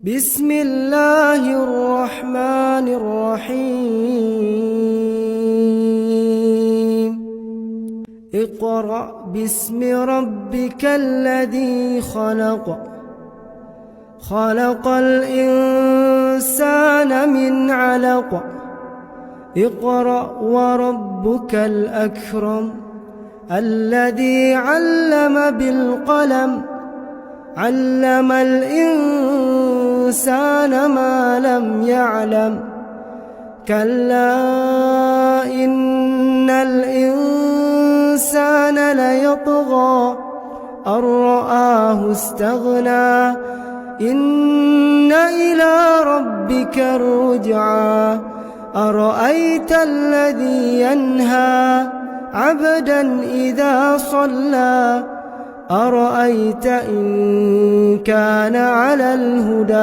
بسم الله الرحمن الرحيم اقرأ باسم ربك الذي خلق خلق الإنسان من علق اقرأ وربك الأكرم الذي علم بالقلم علم الإنسان ما لم يعلم كلا إن الإنسان ليطغى أن رآه استغنى إن إلى ربك الرجعى أرأيت الذي ينهى عبدا إذا صلى أرأيت إن كان على الهدى